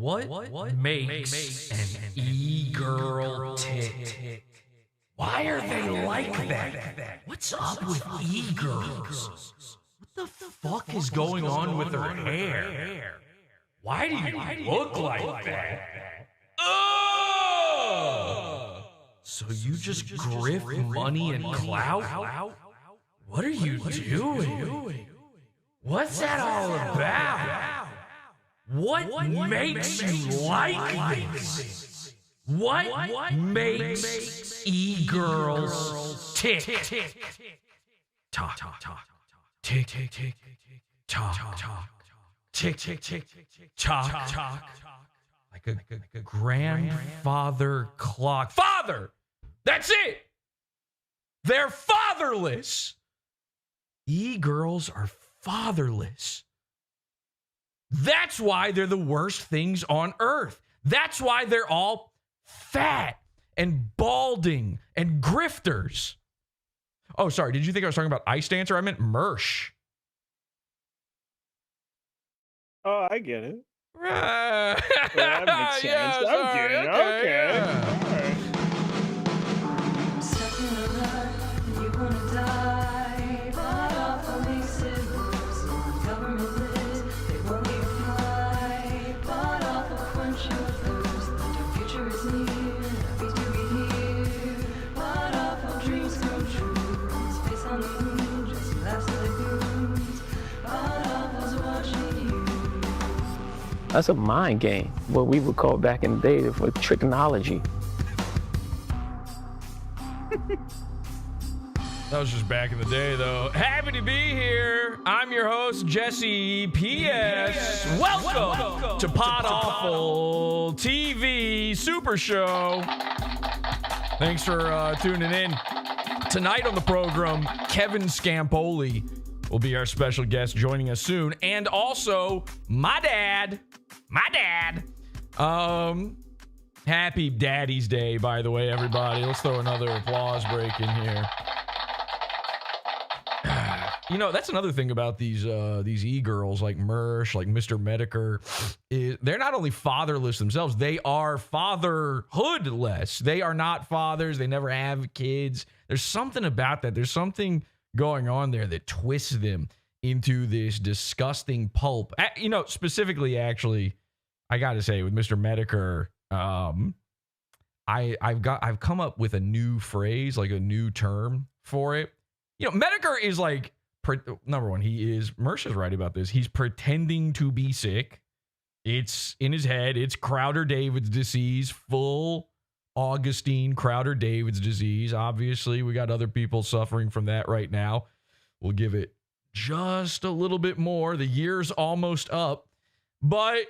What makes an e-girl tick? Why are they like that? What's up with e-girls? What the fuck is going on with her hair? Why do you look like that? Oh! So you just grift money and clout? What are you doing? What's that all about? What makes you like this? What makes e-girls tick? Talk, tick, tick, tick, talk, tick, tick, tick, talk, like a grandfather clock. Father! That's it! They're fatherless! E-girls are fatherless. That's why they're the worst things on earth. That's why they're all fat and balding and grifters. Oh, sorry. Did you think I was talking about ICEDANC3R? I meant Mersh. Oh, I get it. Right. Well, that makes sense. Yeah, I'm sorry. good. Okay. Yeah. All right. That's a mind game, what we would call back in the day for tricknology. That was just back in the day, though. Happy to be here. I'm your host, Jesse P.S. Welcome to Podawful TV Super Show. Thanks for tuning in. Tonight on the program, Kevin Scampoli will be our special guest joining us soon. And also, my dad. Happy Daddy's Day, by the way, everybody. Let's throw another applause break in here. You know, that's another thing about these e-girls like Mersh, like Mr. Metokur, is they're not only fatherless themselves, they are fatherhoodless. They are not fathers. They never have kids. There's something about that. There's something going on there that twists them into this disgusting pulp. You know, specifically, actually, I got to say with Mr. Metokur, I've come up with a new phrase, like a new term for it. You know, Metokur is like, number one, Mersh is right about this. He's pretending to be sick. It's in his head. It's Crowder-David's disease, full Augustine Crowder-David's disease. Obviously, we got other people suffering from that right now. We'll give it just a little bit more. The year's almost up. But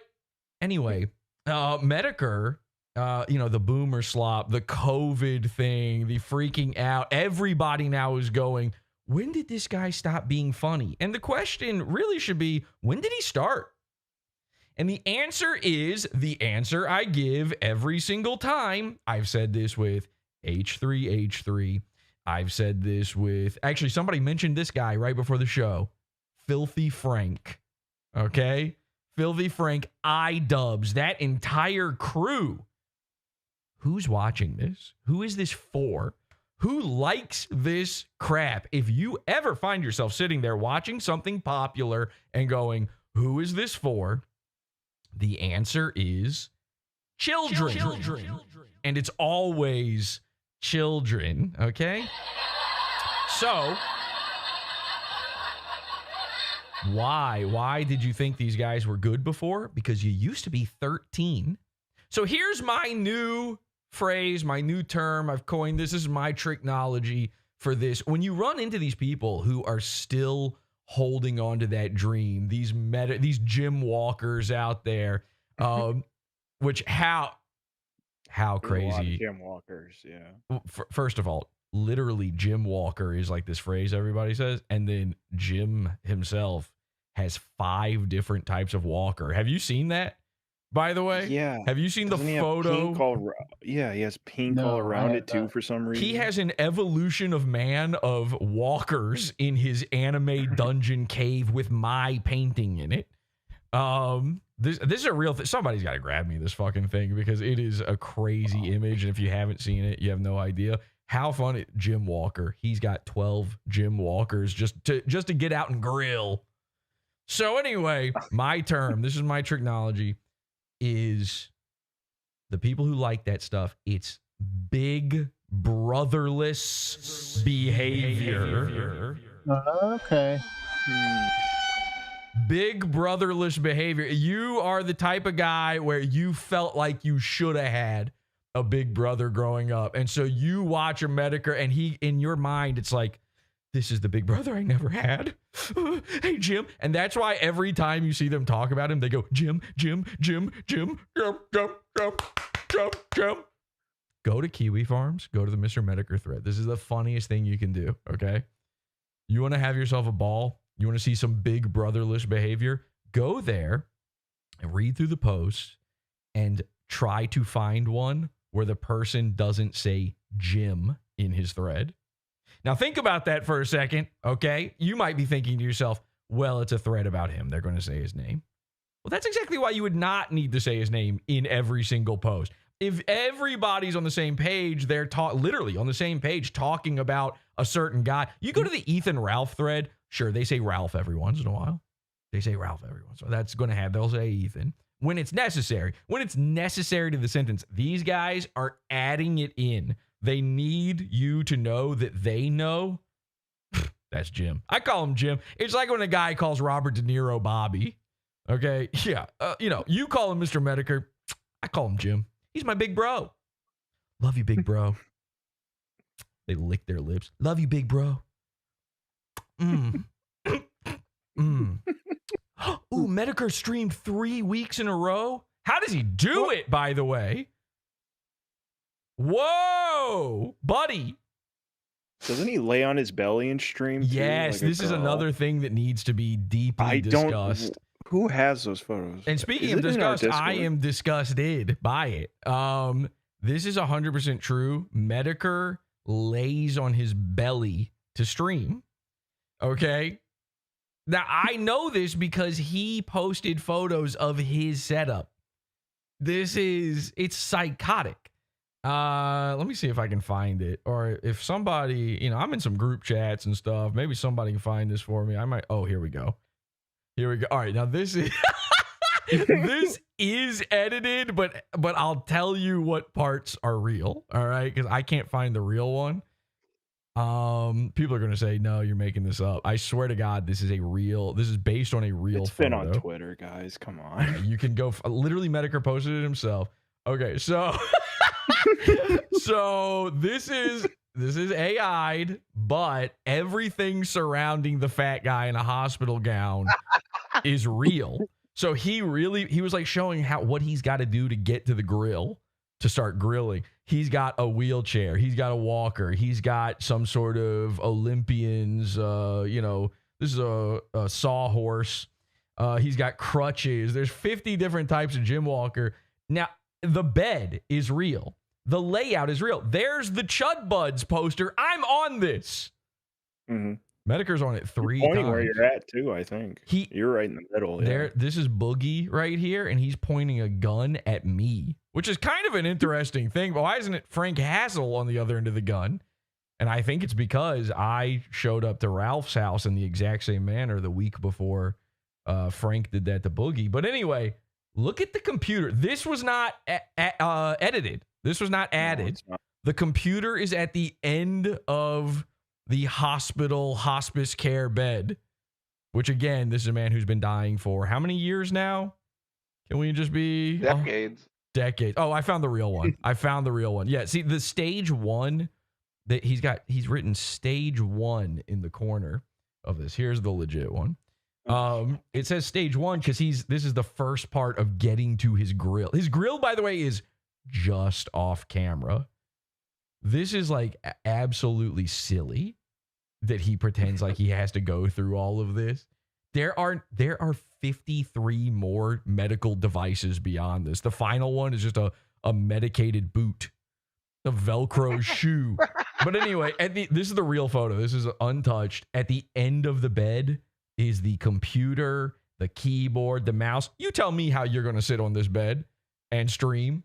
anyway, Metokur, the boomer slop, the COVID thing, the freaking out. Everybody now is going, when did this guy stop being funny? And the question really should be, when did he start? And the answer is the answer I give every single time. I've said this with H3H3. I've said this with, actually, somebody mentioned this guy right before the show. Filthy Frank. Okay? Filthy Frank, iDubbbz, that entire crew. Who's watching this? Who is this for? Who likes this crap? If you ever find yourself sitting there watching something popular and going, who is this for? The answer is children. And it's always children, okay? So, why did you think these guys were good before? Because you used to be 13. So here's my new phrase, my new term. I've coined this. This is my tricknology for this. When you run into these people who are still holding on to that dream, these gym walkers out there, which how crazy. A lot of gym walkers, yeah. First of all, literally gym walker is like this phrase everybody says, and then Jim himself has 5 different types of walker. Have you seen that? By the way, yeah. Have you seen Doesn't the he have photo? he has pink all around it too for some reason. He has an evolution of man of walkers in his anime dungeon cave with my painting in it. This is a real thing. Somebody's got to grab me this fucking thing because it is a crazy image. And if you haven't seen it, you have no idea how fun Jim Walker. He's got 12 Jim Walkers just to get out and grill. So anyway, my term, this is my tricknology, is the people who like that stuff. It's big brotherless behavior. Okay. Big brotherless behavior. You are the type of guy where you felt like you should have had a big brother growing up. And so you watch a Metokur and he, in your mind, it's like, this is the big brother I never had. Hey, Jim. And that's why every time you see them talk about him, they go, Jim, Jim, Jim, Jim, Jim, Jim, Jim, Jim, Jim. Go to Kiwi Farms. Go to the Mr. Metokur thread. This is the funniest thing you can do, okay? You want to have yourself a ball? You want to see some big brotherless behavior? Go there and read through the posts and try to find one where the person doesn't say Jim in his thread. Now think about that for a second, okay? You might be thinking to yourself, well, it's a thread about him. They're going to say his name. Well, that's exactly why you would not need to say his name in every single post. If everybody's on the same page, they're literally on the same page talking about a certain guy. You go to the Ethan Ralph thread. Sure, they say Ralph every once in a while. They say Ralph every once in a while. That's going to have, they'll say Ethan. When it's necessary. When it's necessary to the sentence, these guys are adding it in. They need you to know that they know. That's Jim. I call him Jim. It's like when a guy calls Robert De Niro Bobby. Okay? Yeah. You call him Mr. Metokur. I call him Jim. He's my big bro. Love you, big bro. They lick their lips. Love you, big bro. Ooh, Metokur streamed 3 weeks in a row. How does he do it, by the way? Whoa, buddy. Doesn't he lay on his belly and stream? Yes, like this is another thing that needs to be deeply discussed. Who has those photos? And speaking of disgust, I am disgusted by it. This is 100% true. Metokur lays on his belly to stream. Okay. Now, I know this because he posted photos of his setup. It's psychotic. Let me see if I can find it. Or if somebody, I'm in some group chats and stuff. Maybe somebody can find this for me. I might. Oh, here we go. Here we go. All right. Now, this is this is edited, but I'll tell you what parts are real. All right. Because I can't find the real one. People are going to say, no, you're making this up. I swear to God, this is based on a real It's photo. been on Twitter, guys. Come on. You can go, literally Metokur posted it himself. Okay, so, so this is AI'd, but everything surrounding the fat guy in a hospital gown is real. So he was like showing what he's got to do to get to the grill to start grilling. He's got a wheelchair. He's got a walker. He's got some sort of Olympians, this is a sawhorse. He's got crutches. There's 50 different types of Jim Walker. Now, the bed is real. The layout is real. There's the Chud Buds poster. I'm on this. Mm-hmm. Metokur's on it 3 pointing times. Where you're at, too, I think. You're right in the middle. Yeah. This is Boogie right here, and he's pointing a gun at me, which is kind of an interesting thing. But why isn't it Frank Hassel on the other end of the gun? And I think it's because I showed up to Ralph's house in the exact same manner the week before Frank did that to Boogie. But anyway, look at the computer. This was not edited. This was not added. No, the computer is at the end of the hospice care bed, which again, this is a man who's been dying for how many years now? Can we just be decades? Decades. Oh, I found the real one. Yeah. See, the stage 1 that he's written stage 1 in the corner of this. Here's the legit one. It says stage 1 because this is the first part of getting to his grill. His grill, by the way, is just off camera. This is like absolutely silly that he pretends like he has to go through all of this. There are 53 more medical devices beyond this. The final one is just a medicated boot, a Velcro shoe. But anyway, this is the real photo. This is untouched. At the end of the bed is the computer, the keyboard, the mouse. You tell me how you're going to sit on this bed and stream.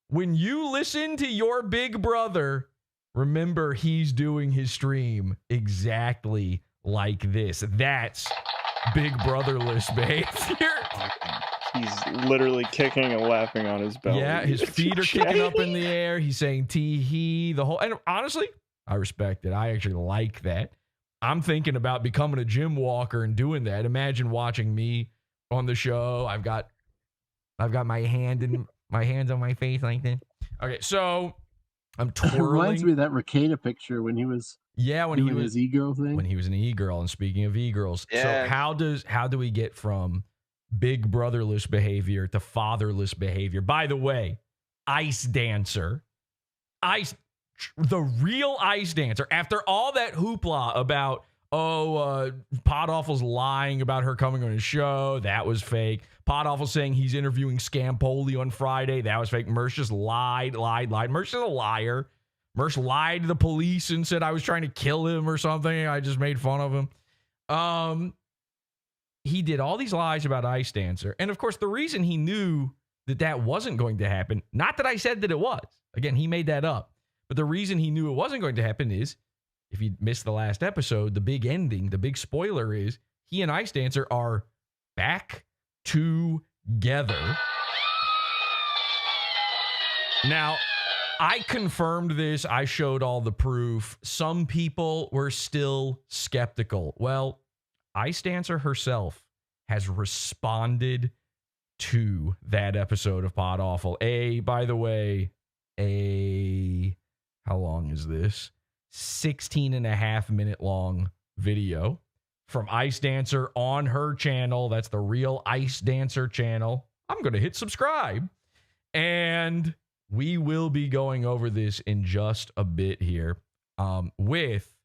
When you listen to your big brother, remember he's doing his stream exactly like this. That's big brotherless behavior. He's literally kicking and laughing on his belly. Yeah, his feet are kicking up in the air. He's saying tee-hee, the whole. And honestly, I respect it. I actually like that. I'm thinking about becoming a gym walker and doing that. Imagine watching me on the show. I've got my hands on my face like this. Okay, so I'm twirling. It reminds me of that Ricada picture when he was when he was his e-girl thing. When he was an e-girl. And speaking of e-girls, so how do we get from big brotherless behavior to fatherless behavior? By the way, Ice Dancer, the real Ice Dancer, after all that hoopla about, Podawful's lying about her coming on his show, that was fake. Podawful saying he's interviewing Scampoli on Friday, that was fake. Mersh just lied. Mersh is a liar. Mersh lied to the police and said I was trying to kill him or something. I just made fun of him. He did all these lies about Ice Dancer. And of course, the reason he knew that wasn't going to happen, not that I said that it was. Again, he made that up. But the reason he knew it wasn't going to happen is, if you missed the last episode, the big ending, the big spoiler is, he and Ice Dancer are back together. Now, I confirmed this. I showed all the proof. Some people were still skeptical. Well, Ice Dancer herself has responded to that episode of Podawful. By the way, how long is this? 16.5-minute long video from Ice Dancer on her channel. That's the real Ice Dancer channel. I'm going to hit subscribe. And we will be going over this in just a bit here with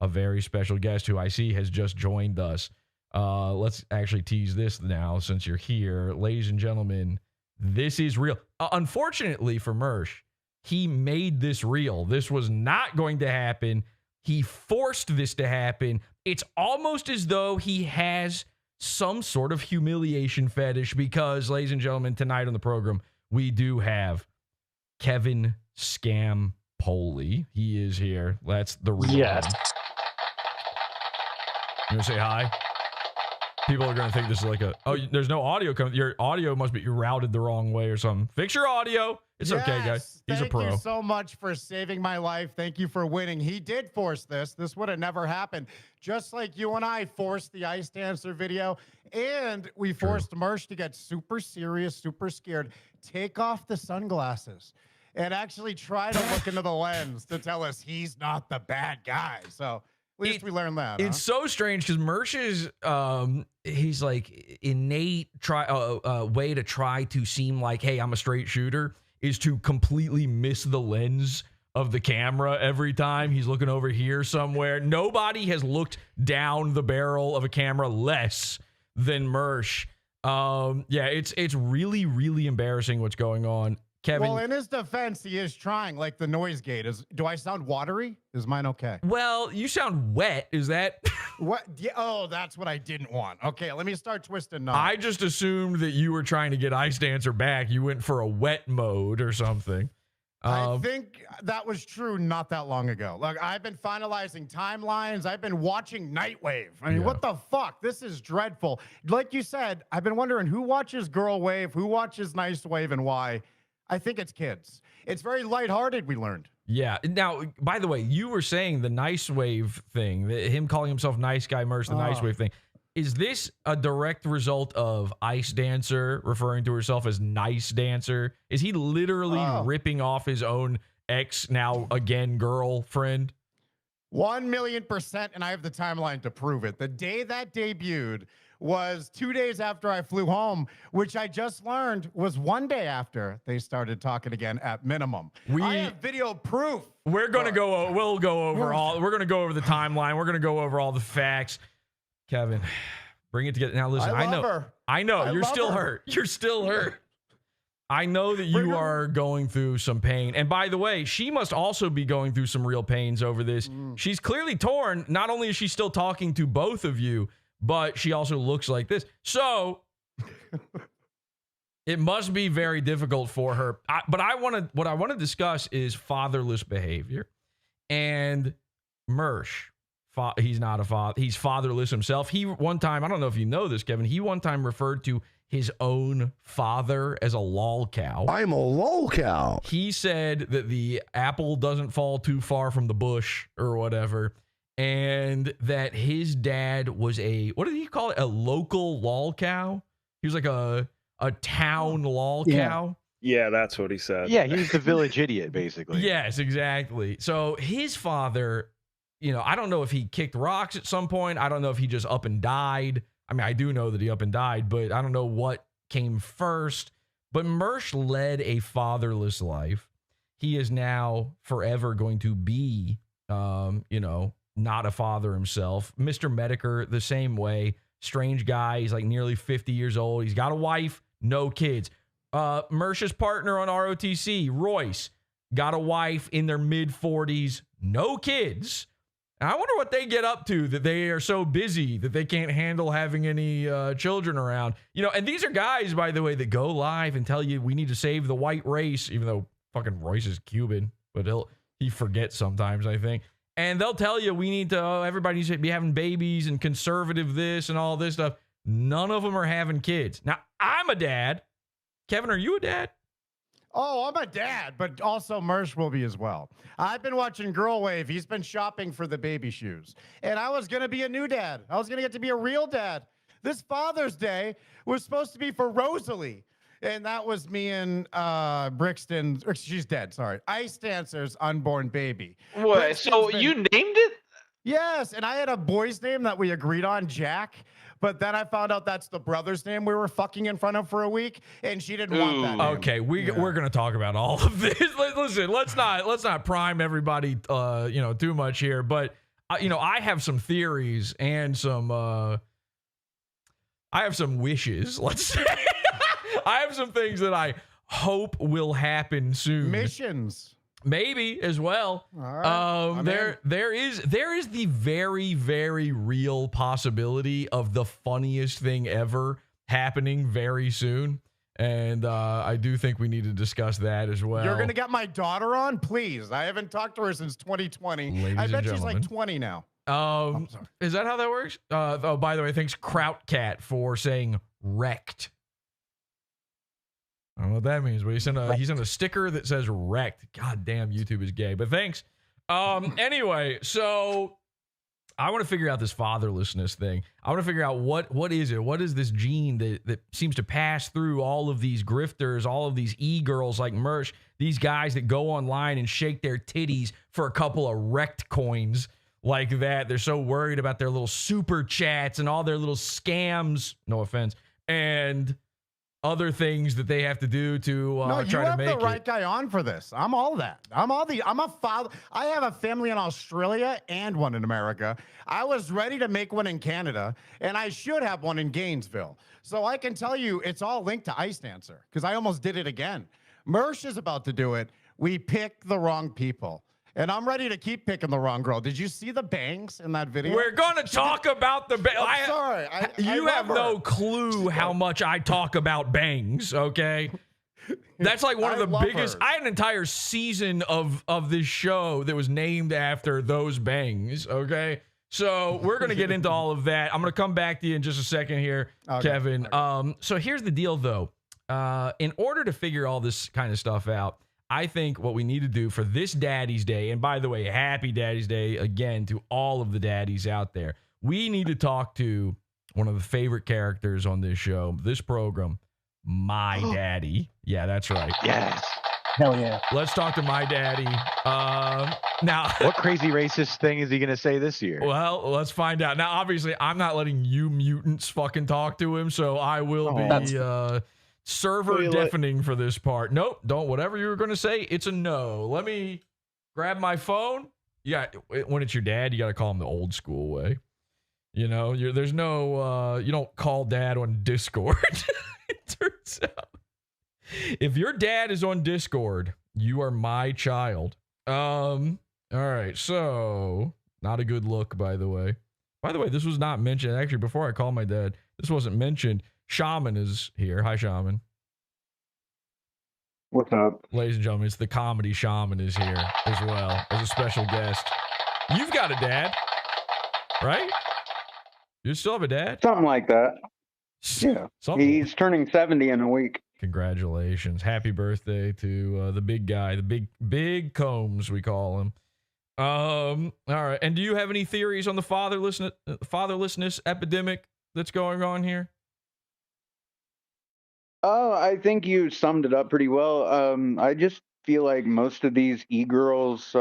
a very special guest who I see has just joined us. Let's actually tease this now since you're here. Ladies and gentlemen, this is real. Unfortunately for Mersh, he made this real. This was not going to happen. He forced this to happen. It's almost as though he has some sort of humiliation fetish because, ladies and gentlemen, tonight on the program, we do have Kevin Scampoli. He is here. That's the real Yes. one. You want to say hi? People are going to think this is like there's no audio coming. Your audio must be routed the wrong way or something. Fix your audio. It's okay, guys. He's a pro. Thank you so much for saving my life. Thank you for winning. He did force this. This would have never happened. Just like you and I forced the Ice Dancer video, and we forced Mersh to get super serious, super scared. Take off the sunglasses and actually try to look into the lens to tell us he's not the bad guy. So at least we learned that. It's so strange because Mersh is he's like innate way to try to seem like, hey, I'm a straight shooter, is to completely miss the lens of the camera every time. He's looking over here somewhere. Nobody has looked down the barrel of a camera less than Mersh. Yeah, it's really, really embarrassing what's going on. Kevin. Well, in his defense, he is trying. Like the noise gate is. Do I sound watery? Is mine okay? Well, you sound wet. Is that? What? Yeah, oh, that's what I didn't want. Okay, let me start twisting knobs. I just assumed that you were trying to get Ice Dancer back. You went for a wet mode or something. I think that was true not that long ago. Look, I've been finalizing timelines. I've been watching Nightwave. I mean, what the fuck? This is dreadful. Like you said, I've been wondering who watches Girl Wave, who watches Nice Wave, and why. I think it's kids. It's very lighthearted, we learned. Yeah. Now, by the way, you were saying the Nice Wave thing, him calling himself Nice Guy Mersh, the Nice Wave thing. Is this a direct result of Ice Dancer referring to herself as Nice Dancer? Is he literally ripping off his own ex, now again girlfriend? 1,000,000%, and I have the timeline to prove it. The day that debuted was 2 days after I flew home, which I just learned was 1 day after they started talking again at minimum. I have video proof. We're going to go, we're going to go over the timeline. We're going to go over all the facts. Kevin, bring it together. Now listen, I know you're still hurt. You're still hurt. I know that you are going through some pain. And by the way, she must also be going through some real pains over this. She's clearly torn. Not only is she still talking to both of you, but she also looks like this. So it must be very difficult for her. What I want to discuss is fatherless behavior. And Mersh, he's not a father. He's fatherless himself. He one time, I don't know if you know this, Kevin, he one time referred to his own father as a lol cow. I'm a lol cow. He said that the apple doesn't fall too far from the bush or whatever, and that his dad was what did he call it? A local lol cow? He was like a town lol cow. Yeah, that's what he said. Yeah, he was the village idiot, basically. Yes, exactly. So his father, I don't know if he kicked rocks at some point. I don't know if he just up and died. I mean, I do know that he up and died, but I don't know what came first. But Mersh led a fatherless life. He is now forever going to be, not a father himself. Mr. Metokur, the same way. Strange guy. He's like nearly 50 years old. He's got a wife, no kids. Mersh's partner on ROTC, Royce, got a wife in their mid-40s, no kids. And I wonder what they get up to that they are so busy that they can't handle having any children around. And these are guys, by the way, that go live and tell you we need to save the white race, even though fucking Royce is Cuban, but he forgets sometimes, I think. And they'll tell you we need to, everybody needs to be having babies and conservative this and all this stuff. None of them are having kids. Now, I'm a dad. Kevin, are you a dad? Oh, I'm a dad, but also Mersh will be as well. I've been watching Girl Wave. He's been shopping for the baby shoes. And I was going to be a new dad. I was going to get to be a real dad. This Father's Day was supposed to be for Rosalie. And that was me and Brixton, or she's dead, sorry. Ice Dancer's unborn baby. What? So you named it? Yes, and I had a boy's name that we agreed on, Jack. But then I found out that's the brother's name we were fucking in front of for a week, and she didn't want that name. Okay, we're gonna talk about all of this. Listen, let's not prime everybody, too much here. But I have some theories and some I have some wishes. Let's say I have some things that I hope will happen soon. Missions. Maybe as well. All right. There is the very, very real possibility of the funniest thing ever happening very soon. And I do think we need to discuss that as well. You're going to get my daughter on? Please. I haven't talked to her since 2020. I bet she's like 20 now. Is that how that works? By the way, thanks Kraut Cat for saying wrecked. I don't know what that means, but he sent a sticker that says wrecked. God damn, YouTube is gay. But thanks. Anyway, so I want to figure out this fatherlessness thing. I want to figure out what is it? What is this gene that seems to pass through all of these grifters, all of these e-girls like Mersh, these guys that go online and shake their titties for a couple of wrecked coins like that. They're so worried about their little super chats and all their little scams, no offense, and other things that they have to do to try to make it. You have the right guy on for this. I'm all that. I'm a father. I have a family in Australia and one in America. I was ready to make one in Canada, and I should have one in Gainesville. So I can tell you it's all linked to Ice Dancer because I almost did it again. Mersh is about to do it. We picked the wrong people. And I'm ready to keep picking the wrong girl. Did you see the bangs in that video? We're going to talk about the bangs. I'm sorry. You have no clue how much I talk about bangs, okay? That's like one of the biggest. I had an entire season of this show that was named after those bangs, okay? So we're going to get into all of that. I'm going to come back to you in just a second here, Kevin. Okay. So here's the deal, though. In order to figure all this kind of stuff out, I think what we need to do for this Daddy's Day, and by the way, happy Daddy's Day again to all of the daddies out there. We need to talk to one of the favorite characters on this show, this program, My Daddy. Yeah, that's right. Yes. Hell yeah. Let's talk to My Daddy. Now, what crazy racist thing is he going to say this year? Well, let's find out. Now, obviously, I'm not letting you mutants fucking talk to him, so I will be server deafening for this part. Nope, don't. Whatever you were going to say, it's a no. Let me grab my phone. Yeah, when it's your dad, you got to call him the old school way. There's no, you don't call dad on Discord. It turns out. If your dad is on Discord, you are my child. All right, so not a good look, by the way. By the way, this was not mentioned. Actually, before I call my dad, this wasn't mentioned. Shaman is here. Hi, Shaman. What's up? Ladies and gentlemen, it's the comedy Shaman is here as well as a special guest. You've got a dad, right? You still have a dad? Something like that. Yeah. Something. He's turning 70 in a week. Congratulations. Happy birthday to the big guy, the big Combs, we call him. All right. And do you have any theories on the fatherlessness epidemic that's going on here? Oh, I think you summed it up pretty well. I just feel like most of these e-girls,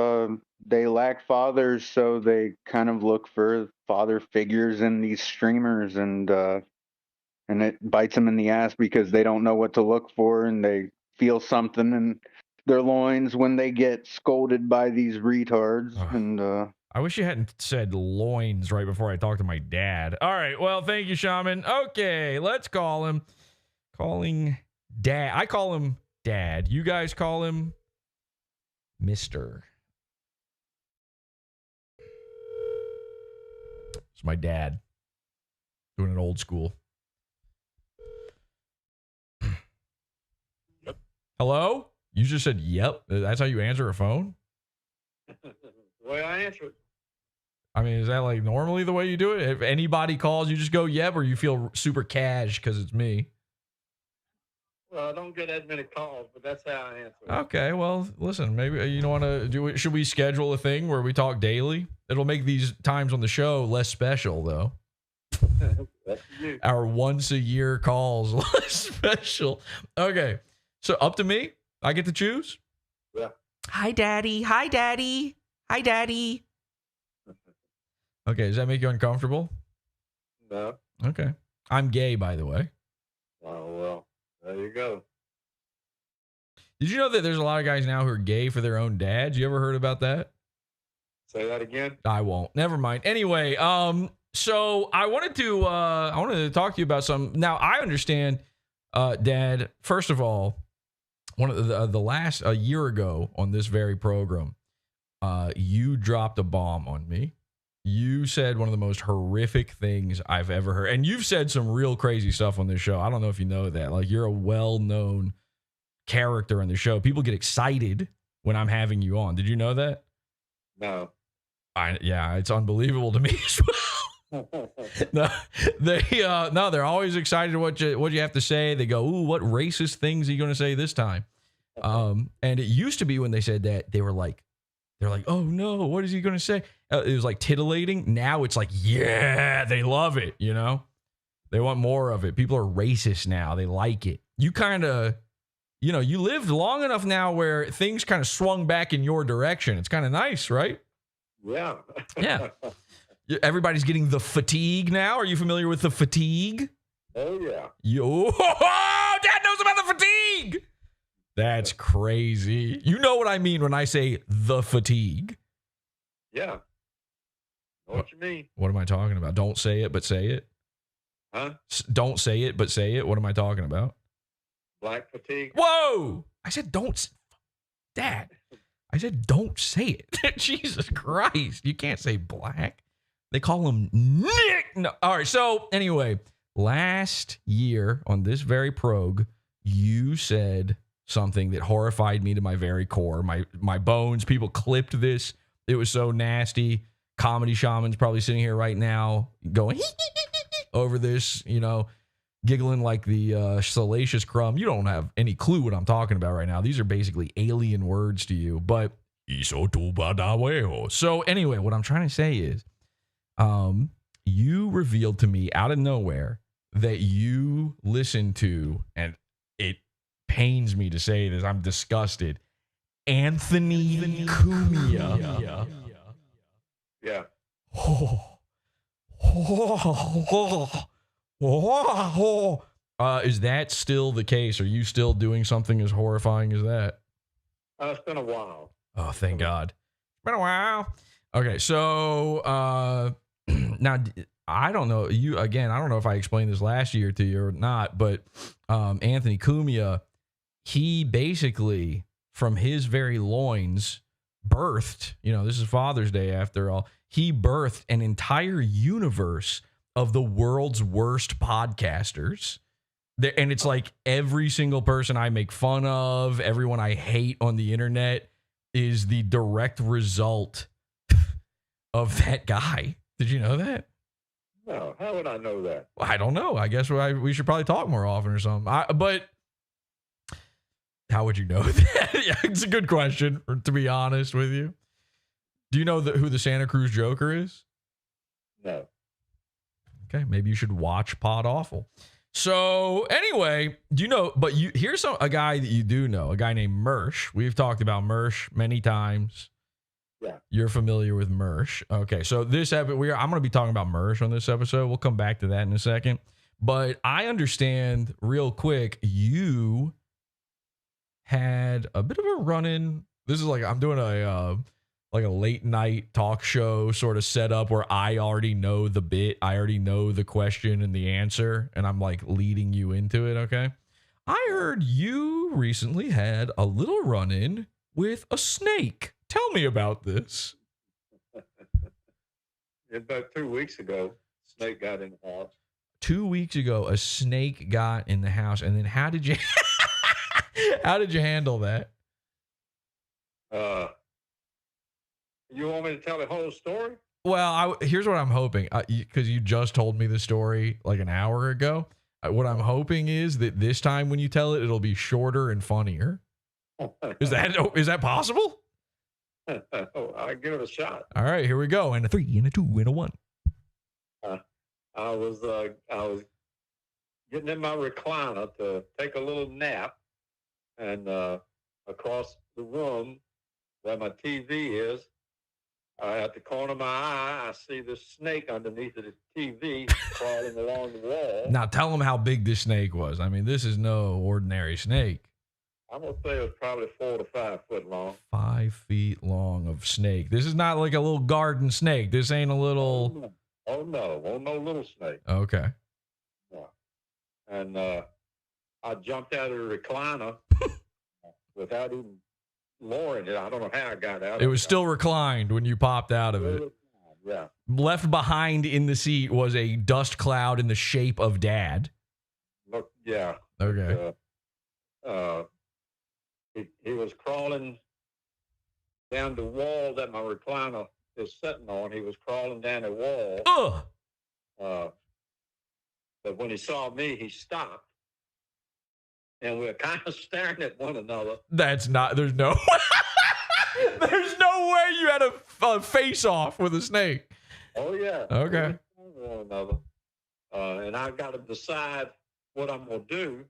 they lack fathers, so they kind of look for father figures in these streamers, and it bites them in the ass because they don't know what to look for, and they feel something in their loins when they get scolded by these retards. And I wish you hadn't said loins right before I talked to my dad. All right. Well, thank you, Shaman. Okay, let's call him. Calling dad. I call him dad. You guys call him Mr. It's my dad. Doing it old school. Yep. Hello? You just said yep. That's how you answer a phone? The way I answer it. I mean, is that like normally the way you do it? If anybody calls, you just go yep, or you feel super cash because it's me? Well, I don't get as many calls, but that's how I answer it. Okay, well, listen, maybe you don't want to do it. Should we schedule a thing where we talk daily? It'll make these times on the show less special, though. That's you. Our once a year calls less special. Okay, so up to me. I get to choose. Yeah. Hi, Daddy. Hi, Daddy. Hi, Daddy. Okay, does that make you uncomfortable? No. Okay. I'm gay, by the way. Oh, well, there you go. Did you know that there's a lot of guys now who are gay for their own dads? You ever heard about that? Say that again. I won't. Never mind. Anyway, so I wanted to talk to you about some. Now I understand, Dad. First of all, one of the last a year ago on this very program, you dropped a bomb on me. You said one of the most horrific things I've ever heard, and you've said some real crazy stuff on this show. I don't know if you know that. Like, you're a well-known character on the show. People get excited when I'm having you on. Did you know that? No. Yeah, it's unbelievable to me as well. They're always excited what you have to say. They go, ooh, what racist things are you going to say this time? And it used to be when they said that, they're like, oh no, what is he going to say? It was like titillating. Now it's like, yeah, they love it. You know, they want more of it. People are racist now. They like it. You kind of, you know, you lived long enough now where things kind of swung back in your direction. It's kind of nice, right? Yeah. Yeah. Everybody's getting the fatigue now. Are you familiar with the fatigue? Oh, yeah. Dad knows about the fatigue. That's crazy. You know what I mean when I say the fatigue. Yeah. Know what you mean. What am I talking about? Don't say it, but say it. Huh? Don't say it, but say it. What am I talking about? Black fatigue. Whoa! I said don't. Dad, I said don't say it. Jesus Christ. You can't say black. They call him Nick. No. All right. So anyway, last year on this very prog, you said something that horrified me to my very core, my bones. People clipped this. It was so nasty. Comedy Shaman's probably sitting here right now going over this, you know, giggling like the Salacious Crumb. You don't have any clue what I'm talking about right now. These are basically alien words to you, but so anyway, what I'm trying to say is, you revealed to me out of nowhere that you listened to, and it pains me to say this, I'm disgusted, Anthony Cumia. Yeah. Is that still the case? Are you still doing something as horrifying as that? It's been a while. Oh, thank God. It's been a while. Okay, so now I don't know. I don't know if I explained this last year to you or not, but Anthony Cumia, he basically, from his very loins, birthed, this is Father's Day after all, he birthed an entire universe of the world's worst podcasters. And it's like every single person I make fun of, everyone I hate on the internet is the direct result of that guy. Did you know that? No, how would I know that? I don't know. I guess we should probably talk more often or something. But how would you know that? Yeah, it's a good question, to be honest with you. Do you know who the Santa Cruz Joker is? No. Okay, maybe you should watch Podawful. So anyway, here's a guy that you do know, a guy named Mersh. We've talked about Mersh many times. Yeah. You're familiar with Mersh. Okay, so I'm going to be talking about Mersh on this episode. We'll come back to that in a second. But I understand real quick, you had a bit of a run-in. This is like I'm doing a late night talk show sort of setup where I already know the bit, I already know the question and the answer, and I'm like leading you into it. Okay. I heard you recently had a little run-in with a snake. Tell me about this. About 2 weeks ago, snake got in the house. 2 weeks ago, a snake got in the house, and then how did you handle that? You want me to tell the whole story? Well, here's what I'm hoping, because you just told me the story like an hour ago. What I'm hoping is that this time when you tell it, it'll be shorter and funnier. Is that possible? I'll give it a shot. All right, here we go. And a 3, and a 2, and a 1. I was getting in my recliner to take a little nap, and across the room where my TV is, at the corner of my eye, I see this snake underneath of the TV crawling along the wall. Now tell them how big this snake was. I mean, this is no ordinary snake. I'm going to say it was probably 4 to 5 foot long. 5 feet long of snake. This is not like a little garden snake. This ain't a little... Oh, no. Oh, no little snake. Okay. Yeah. And I jumped out of the recliner without even lowering it. I don't know how I got out. It was still reclined when you popped out of it. Yeah. Left behind in the seat was a dust cloud in the shape of Dad. Look, yeah. Okay. He was crawling down the wall that my recliner is sitting on. He was crawling down the wall. Ugh. But when he saw me, he stopped. And we were kind of staring at one another. There's no there's no way you had a face off with a snake. Oh, yeah. Okay. One another. And I got to decide what I'm going to do.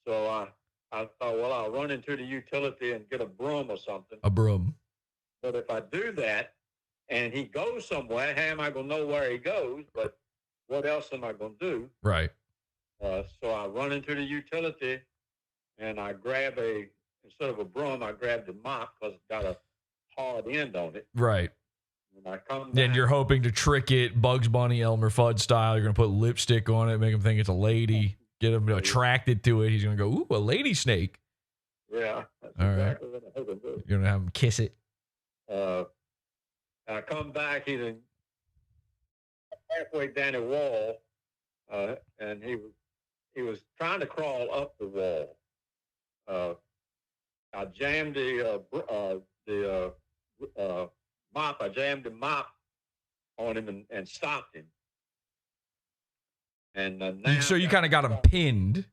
So I thought, well, I'll run into the utility and get a broom or something. A broom. But if I do that and he goes somewhere, how am I going to know where he goes? But what else am I going to do? Right. So I run into the utility and I grab instead of a broom, I grabbed a mop because it's got a hard end on it. Right. And I come Then back. you're hoping to trick it Bugs Bunny, Elmer Fudd style. You're going to put lipstick on it, make him think it's a lady, get him attracted to it. He's going to go, ooh, a lady snake. Yeah. That's All exactly what I hope to do. You're going to have him kiss it. I come back, he's halfway down the wall, and he was trying to crawl up the wall. I jammed the mop. I jammed the mop on him and stopped him. And now So you kind of got him pinned.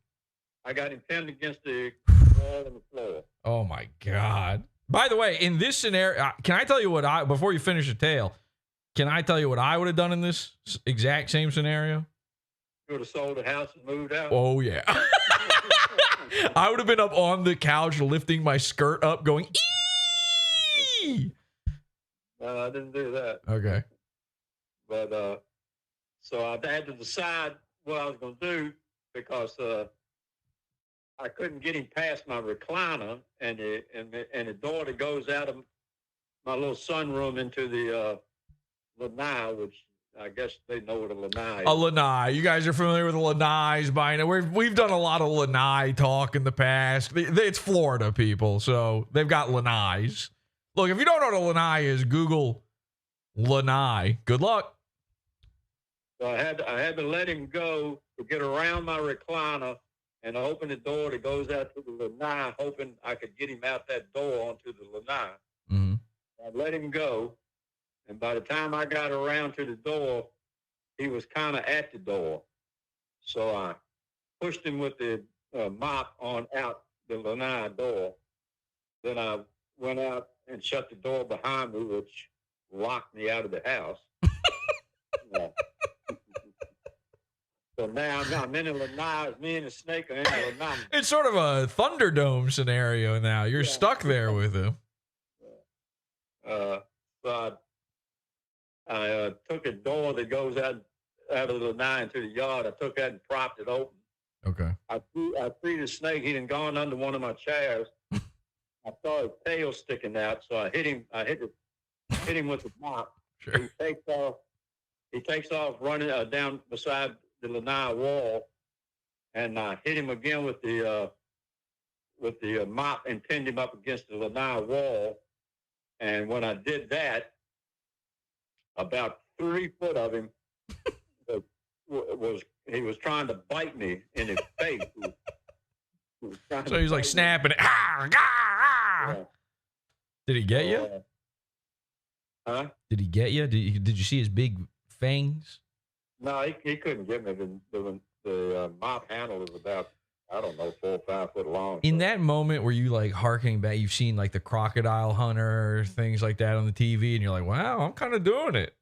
I got him pinned against the wall and the floor. Oh my God. By the way, in this scenario, can I tell you before you finish the tale, can I tell you what I would have done in this exact same scenario? You would have sold the house and moved out. Oh, yeah. I would have been up on the couch lifting my skirt up going, eee! No, I didn't do that. Okay. But so I had to decide what I was going to do because I couldn't get him past my recliner and the door that goes out of my little sunroom into the lanai, which I guess they know what a lanai is. A lanai. You guys are familiar with the lanais by now. We've done a lot of lanai talk in the past. It's Florida people, so they've got lanais. Look, if you don't know what a lanai is, Google lanai. Good luck. So I had to let him go to get around my recliner and open the door that goes out to the lanai, hoping I could get him out that door onto the lanai. Mm-hmm. I let him go, and by the time I got around to the door, he was kind of at the door. So I pushed him with the mop on out the lanai door. Then I went out and shut the door behind me, which locked me out of the house. Yeah. So now I'm in the lanai. Me and the snake are in the lanai. It's sort of a Thunderdome scenario now. You're stuck there with him. So I took a door that goes out of the lanai into the yard. I took that and propped it open. Okay. I freed the snake. He had gone under one of my chairs. I saw his tail sticking out, so I hit him. I hit him with the mop. Sure. He takes off running down beside the lanai wall, and I hit him again with the mop and pinned him up against the lanai wall. And when I did that, about 3 foot of him he was trying to bite me in his face. So he's like snapping it. Ah, ah, ah. Yeah. Did he get you? Huh? Did he get you? Did you see his big fangs? No, he couldn't get me. The mop handle is about, I don't know, 4 or 5 foot long. In that moment where you like harkening back, you've seen like the crocodile hunter, things like that on the TV, and you're like, wow, I'm kind of doing it.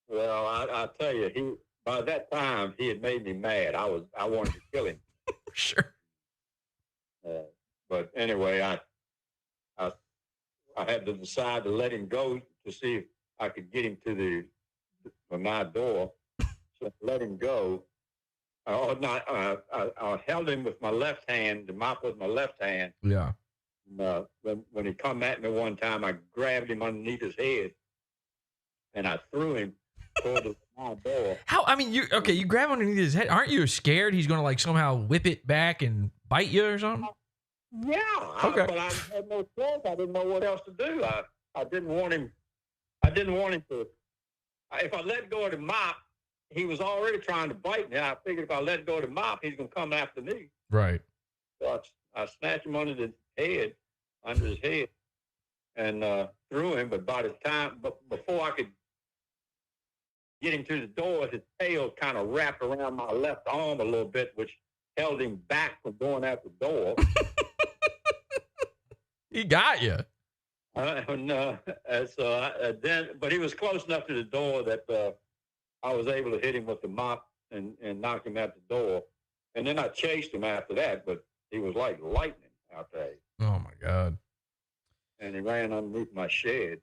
Well, I tell you, by that time he had made me mad. I wanted to kill him. Sure. But anyway, I had to decide to let him go to see if I could get him to my door. So I let him go. I held him with my left hand, the mop with my left hand. Yeah. And, when he come at me one time, I grabbed him underneath his head, and I threw him toward my door. How? I mean, you grab underneath his head. Aren't you scared he's gonna like somehow whip it back and bite you or something? Yeah. Okay. But I had no choice. I didn't know what else to do. I didn't want him. I didn't want him to. If I let go of the mop, he was already trying to bite me. I figured if I let go of the mop, he's gonna come after me. Right. So I snatched him under his head, and threw him. But by the time, before I could get him to the door, his tail kind of wrapped around my left arm a little bit, which held him back from going out the door. He got you. But he was close enough to the door that I was able to hit him with the mop and knock him out the door. And then I chased him after that, but he was like lightning out there. Oh my God. And he ran underneath my shed.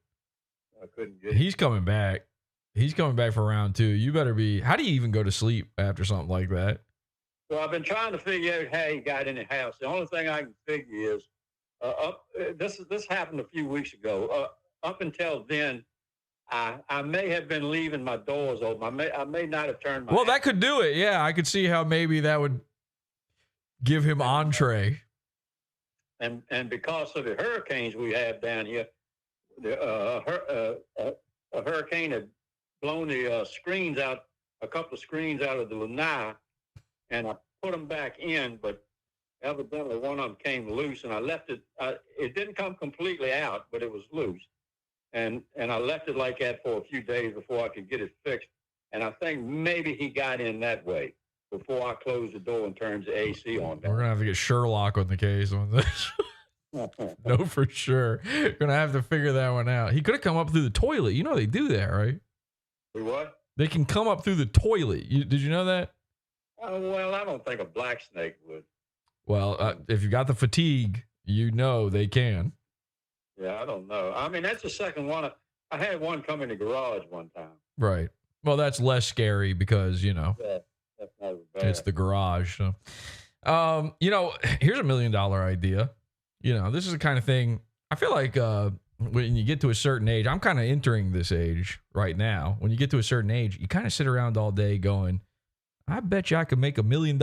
I couldn't get him. He's coming back. He's coming back for round 2. You better be. How do you even go to sleep after something like that? So I've been trying to figure out how he got in the house. The only thing I can figure is this happened a few weeks ago. Up until then, I may have been leaving my doors open. I may not have turned my. Well, that could do it. Yeah, I could see how maybe that would give him entree. And because of the hurricanes we have down here, a hurricane had blown the screens out, a couple of screens out of the lanai, and I put them back in, but evidently one of them came loose, and I left it. It didn't come completely out, but it was loose, and I left it like that for a few days before I could get it fixed. And I think maybe he got in that way before I closed the door and turned the AC on. We're gonna have to get Sherlock on the case on this. No, for sure. Gonna have to figure that one out. He could have come up through the toilet. You know they do that, right? Do what? They can come up through the toilet. Did you know that? Well, I don't think a black snake would. Well, if you got the fatigue, you know they can. Yeah, I don't know. I mean, that's the second one. I had one come in the garage one time. Right. Well, that's less scary because, you know, Yeah, that's not as bad. it's the garage. So, here's $1 million idea. You know, this is the kind of thing I feel like when you get to a certain age, I'm kind of entering this age right now. When you get to a certain age, you kind of sit around all day going, I bet you I could make $1 million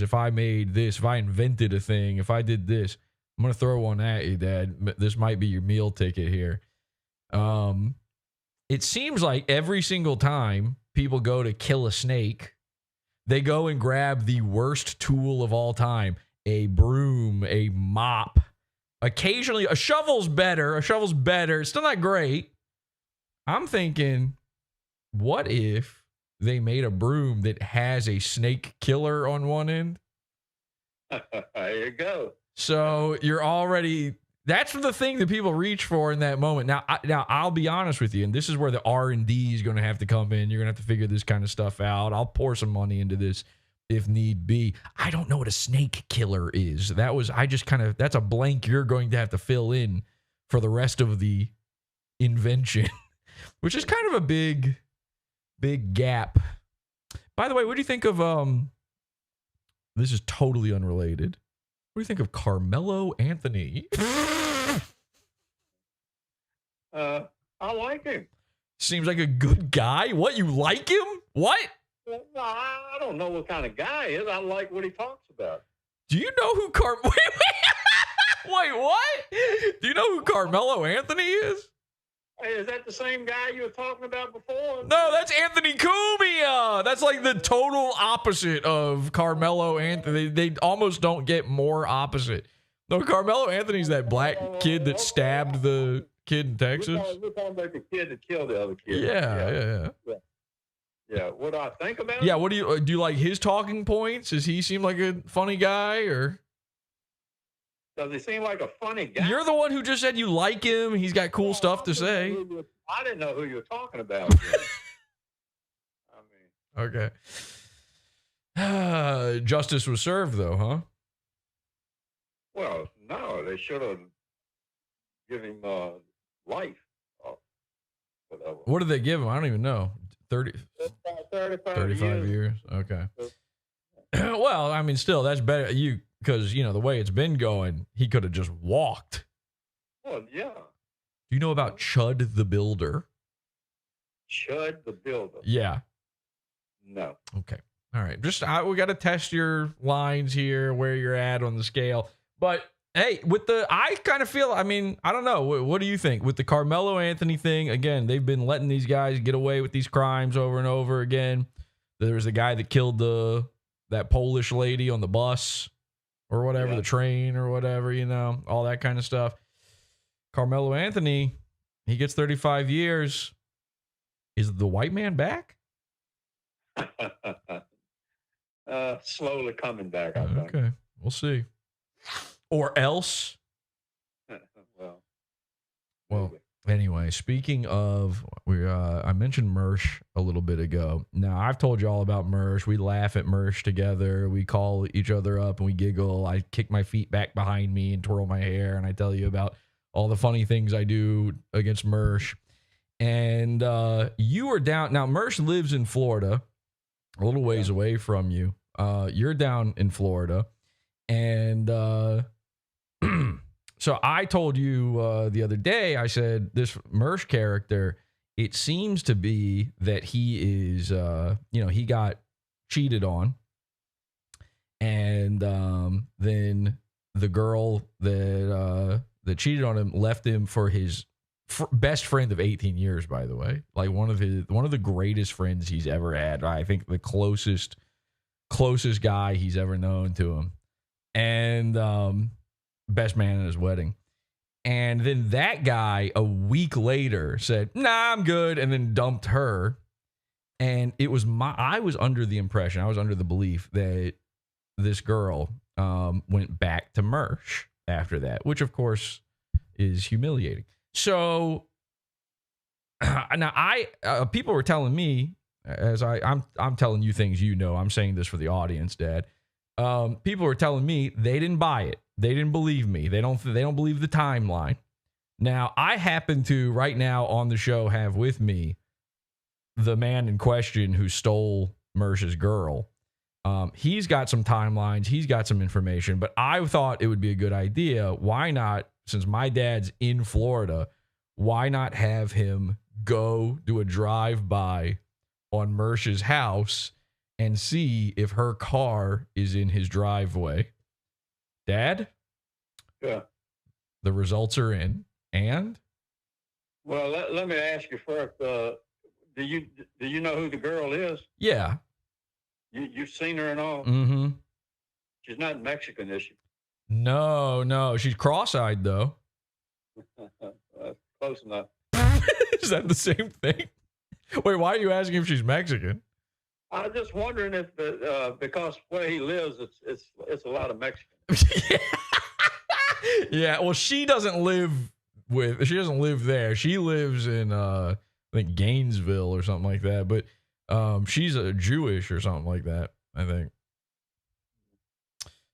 if I made this, if I invented a thing, if I did this. I'm going to throw one at you, Dad. This might be your meal ticket here. It seems like every single time people go to kill a snake, they go and grab the worst tool of all time, a broom, a mop. Occasionally, a shovel's better. It's still not great. I'm thinking, what if they made a broom that has a snake killer on one end? There you go. So you're already, that's the thing that people reach for in that moment. Now I'll be honest with you, and this is where the R&D is going to have to come in. You're going to have to figure this kind of stuff out. I'll pour some money into this if need be. I don't know what a snake killer is. That's a blank you're going to have to fill in for the rest of the invention, which is kind of a big gap. By the way, what do you think of, this is totally unrelated. What do you think of Carmelo Anthony? I like him. Seems like a good guy. What, you like him? What? Well, I don't know what kind of guy he is. I like what he talks about. Do you know who Wait, what? Do you know who Carmelo Anthony is? Hey, is that the same guy you were talking about before? No, that's Anthony Cumia. That's like the total opposite of Carmelo Anthony. They almost don't get more opposite. No, Carmelo Anthony's that black kid that stabbed the kid in Texas. We're talking about the kid that killed the other kid. Yeah. Yeah, what do I think about him? Yeah, what do you like his talking points? Does he seem like a funny guy, or Does he seem like a funny guy? you're the one who just said you like him? He's got cool stuff to say. I didn't know who you were talking about. I mean, Okay. Justice was served, though, huh? well, no, they should have given him life. Whatever. What did they give him? I don't even know. 35 years. Okay. Well, I mean, still, that's better. Because, the way it's been going, he could have just walked. Well, yeah. Do you know about Chud the Builder? Chud the Builder. Yeah. No. Okay. All right. We got to test your lines here, where you're at on the scale. But hey, I kind of feel, I don't know. What do you think? With the Carmelo Anthony thing, again, they've been letting these guys get away with these crimes over and over again. There was a guy that killed that Polish lady on the bus or whatever, the train or whatever, all that kind of stuff. Carmelo Anthony, he gets 35 years. Is the white man back? Slowly coming back, I think. Okay. We'll see. Or else. Well, anyway, speaking of, I mentioned Mersh a little bit ago. Now, I've told you all about Mersh. We laugh at Mersh together. We call each other up and we giggle. I kick my feet back behind me and twirl my hair, and I tell you about all the funny things I do against Mersh. And you are down. Now, Mersh lives in Florida, a little ways away from you. You're down in Florida. And so I told you the other day, I said, this Mersh character, it seems to be that he is, he got cheated on. And then the girl that cheated on him left him for his best friend of 18 years, by the way. Like one of the greatest friends he's ever had. I think the closest guy he's ever known to him. And best man at his wedding. And then that guy a week later said, nah, I'm good, and then dumped her. And it was I was under the belief that this girl went back to Mersh after that, which of course is humiliating. So now people were telling me, as I'm telling you things, I'm saying this for the audience, Dad. People were telling me they didn't buy it. They didn't believe me. They don't believe the timeline. Now, I happen to right now on the show have with me the man in question who stole Mersh's girl. He's got some timelines. He's got some information, but I thought it would be a good idea. Why not, since my dad's in Florida, why not have him go do a drive-by on Mersh's house and see if her car is in his driveway? Dad? Yeah. The results are in. And Well, let me ask you first. Do you know who the girl is? Yeah. You've seen her and all? Mm-hmm. She's not Mexican, is she? No. She's cross-eyed, though. Close enough. Is that the same thing? Wait, why are you asking if she's Mexican? I was just wondering if because where he lives, it's a lot of Mexicans. Yeah, well, she doesn't live there. She lives in I think Gainesville or something like that. But she's a Jewish or something like that, I think.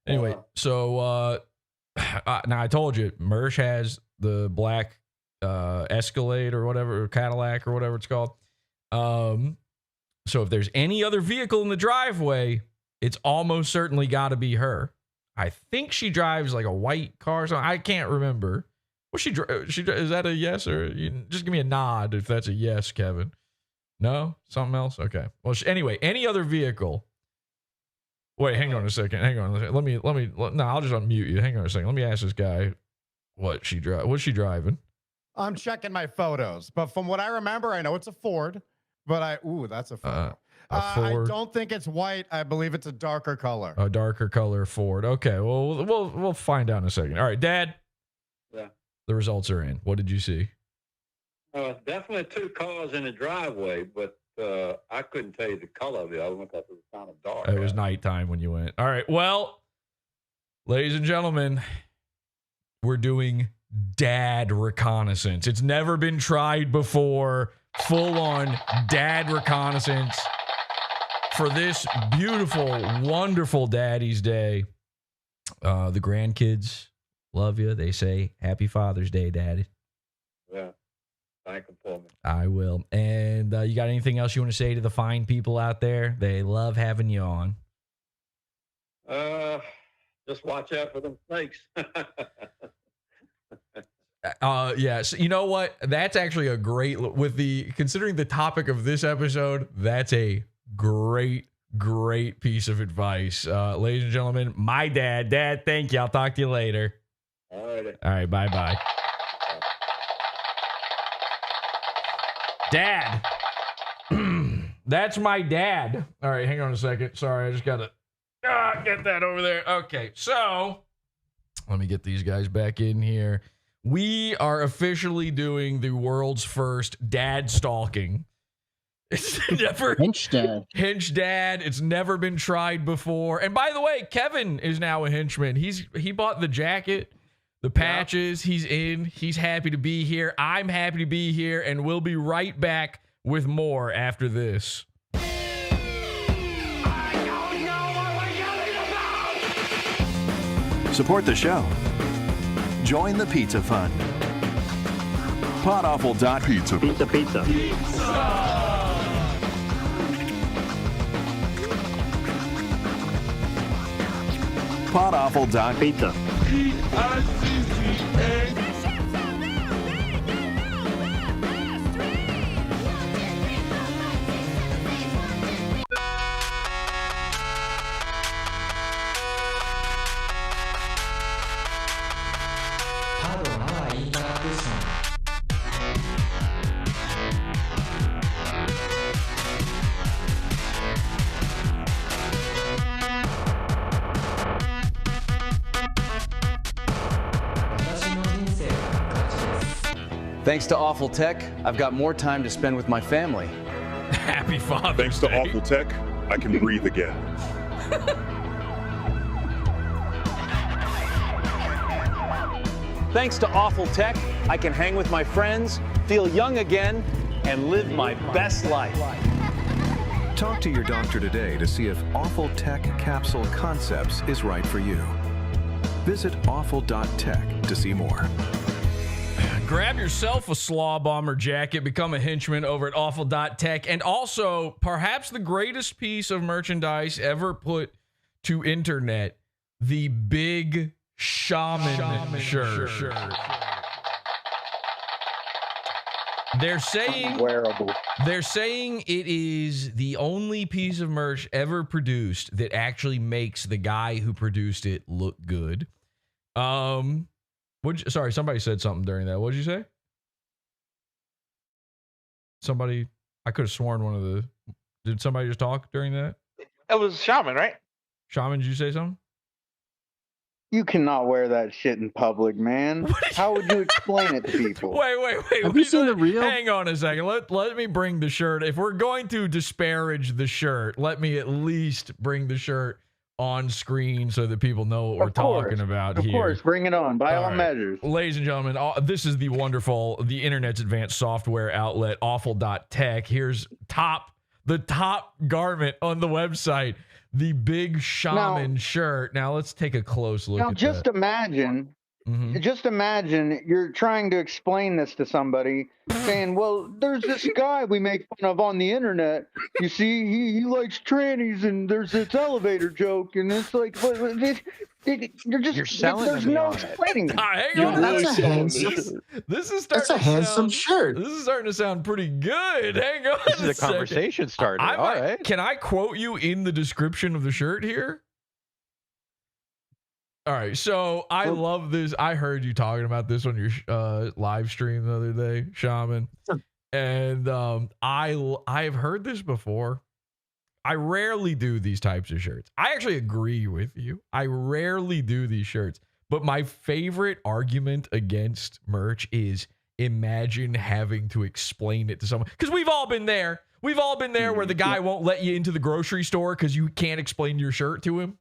Anyway, so now I told you, Mersh has the black Escalade or whatever, or Cadillac or whatever it's called. So if there's any other vehicle in the driveway, it's almost certainly got to be her. I think she drives like a white car. So I can't remember. What is that a yes, or just give me a nod if that's a yes, Kevin? No, something else. Okay. Well, anyway, any other vehicle. Wait, hang on a second. Let me. No, I'll just unmute you. Hang on a second. Let me ask this guy what's she driving. I'm checking my photos, but from what I remember, I know it's a Ford. But that's a Ford. Ford. I don't think it's white. I believe it's a darker color. A darker color Ford. Okay. Well, we'll find out in a second. All right, Dad. Yeah. The results are in. What did you see? Definitely two cars in the driveway, but I couldn't tell you the color of the other one because it was kind of dark. It was nighttime when you went. All right. Well, ladies and gentlemen, we're doing dad reconnaissance. It's never been tried before. Full on dad reconnaissance for this beautiful, wonderful Daddy's Day. The grandkids love you. They say, Happy Father's Day, Daddy. Yeah. Thank them for me. I will. And you got anything else you want to say to the fine people out there? They love having you on. Just watch out for them snakes. Yes. You know what? That's actually a great, considering the topic of this episode, that's a great piece of advice. Ladies and gentlemen, my dad, thank you. I'll talk to you later. All right. All right. Bye. Dad. That's my dad. All right. Hang on a second. Sorry. I just got to get that over there. Okay. So let me get these guys back in here. We are officially doing the world's first dad stalking. It's never Hinch dad. It's never been tried before. And by the way, Kevin is now a henchman. He bought the jacket, the patches. Yeah. He's in. He's happy to be here. I'm happy to be here, and we'll be right back with more after this. Support the show. Join the Pizza Fund. Podawful.pizza. Pizza. Podawful.pizza. Thanks to Awful Tech, I've got more time to spend with my family. Happy Father's Thanks Day. to Awful Tech, I can breathe again. Thanks to Awful Tech, I can hang with my friends, feel young again, and live my best life. Talk to your doctor today to see if Awful Tech Capsule Concepts is right for you. Visit awful.tech to see more. Grab yourself a Slaw Bomber jacket, become a henchman over at awful.tech, and also perhaps the greatest piece of merchandise ever put to internet, the Big Shaman shirt. They're saying it is the only piece of merch ever produced that actually makes the guy who produced it look good. Sorry, somebody said something during that. What did you say? Somebody, I could have sworn one of the. Did somebody just talk during that? That was Shaman, right? Shaman, did you say something? You cannot wear that shit in public, man. How would you explain it to people? Wait. Have you seen the real? Hang on a second. Let me bring the shirt. If we're going to disparage the shirt, let me at least bring the shirt on screen so that people know what we're talking about here. Of course, bring it on by all measures. Ladies and gentlemen, this is the wonderful, the internet's advanced software outlet, awful.tech. Here's the top garment on the website. The big shaman shirt. Now let's take a close look at just that. Just imagine you're trying to explain this to somebody, saying, well, there's this guy we make fun of on the internet. You see, he likes trannies, and there's this elevator joke, and it's like, you're selling there's no explaining. Hang on. That's a handsome. This is starting. That's a handsome shirt. This is starting to sound pretty good. Hang on. This is a conversation starter. All right. Can I quote you in the description of the shirt here? All right, so I love this. I heard you talking about this on your live stream the other day, Shaman, and I've heard this before. I rarely do these types of shirts. I actually agree with you. I rarely do these shirts, but my favorite argument against merch is imagine having to explain it to someone, because we've all been there. We've all been there where the guy won't let you into the grocery store because you can't explain your shirt to him.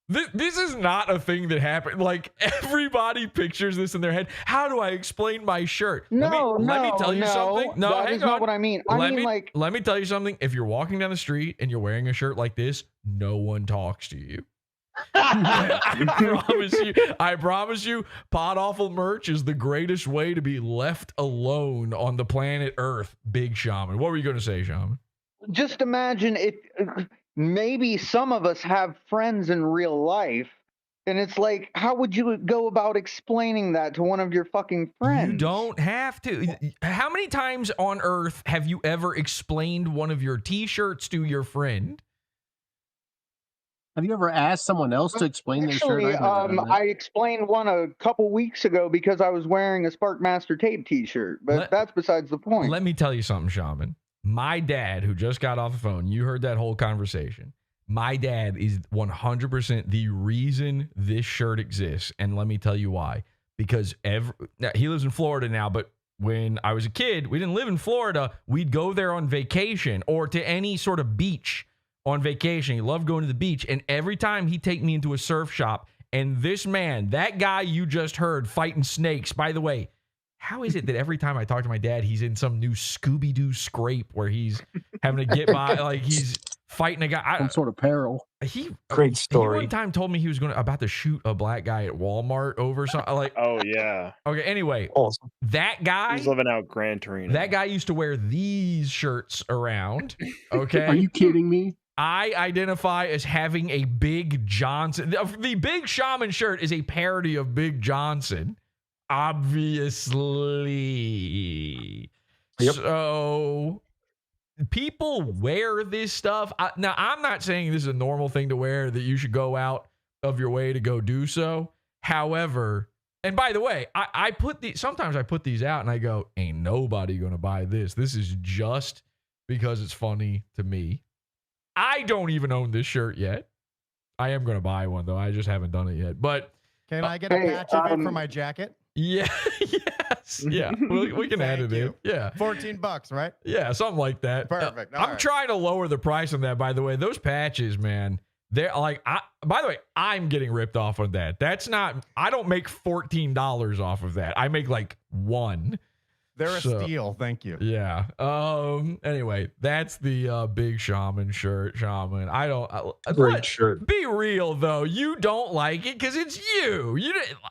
This is not a thing that happened. Like, everybody pictures this in their head. How do I explain my shirt? Let me tell you something. No, that is not what I mean. Let me tell you something. If you're walking down the street and you're wearing a shirt like this, no one talks to you. I promise you, Podawful merch is the greatest way to be left alone on the planet Earth. Big Shaman. What were you going to say, Shaman? Just imagine it. Maybe some of us have friends in real life, and it's like, how would you go about explaining that to one of your fucking friends? You don't have to. How many times on Earth have you ever explained one of your t-shirts to your friend? Have you ever asked someone else to explain their shirt? I explained one a couple weeks ago because I was wearing a Sparkmaster tape t-shirt, but that's besides the point. Let me tell you something, Shaman. My dad, who just got off the phone, you heard that whole conversation. My dad is 100% the reason this shirt exists. And let me tell you why. Because he lives in Florida now, but when I was a kid, we didn't live in Florida. We'd go there on vacation or to any sort of beach on vacation. He loved going to the beach. And every time he'd take me into a surf shop, and this man, that guy you just heard fighting snakes, by the way, how is it that every time I talk to my dad, he's in some new Scooby-Doo scrape where he's having to get by, like he's fighting a guy? Some sort of peril. Great story. He one time told me he was about to shoot a black guy at Walmart over something. Like, oh yeah. Okay. Anyway, that guy. He's living out Gran Torino. That guy used to wear these shirts around. Okay. Are you kidding me? I identify as having a Big Johnson. The Big Shaman shirt is a parody of Big Johnson. Obviously. Yep. So people wear this stuff. Now, I'm not saying this is a normal thing to wear, that you should go out of your way to go do so. However, and by the way, sometimes I put these out and I go, ain't nobody going to buy this. This is just because it's funny to me. I don't even own this shirt yet. I am going to buy one though. I just haven't done it yet. But can I get a patch of it for my jacket? Yeah. Yes. Yeah. We can add it in. Yeah. $14, right? Yeah. Something like that. Perfect. I'm trying to lower the price on that, by the way. Those patches, man, they're like, by the way, I'm getting ripped off on that. I don't make $14 off of that. I make like $1. They're a steal. Thank you. Yeah. Anyway, that's the Big Shaman shirt. Shaman. Great shirt. Be real though. You don't like it because it's you.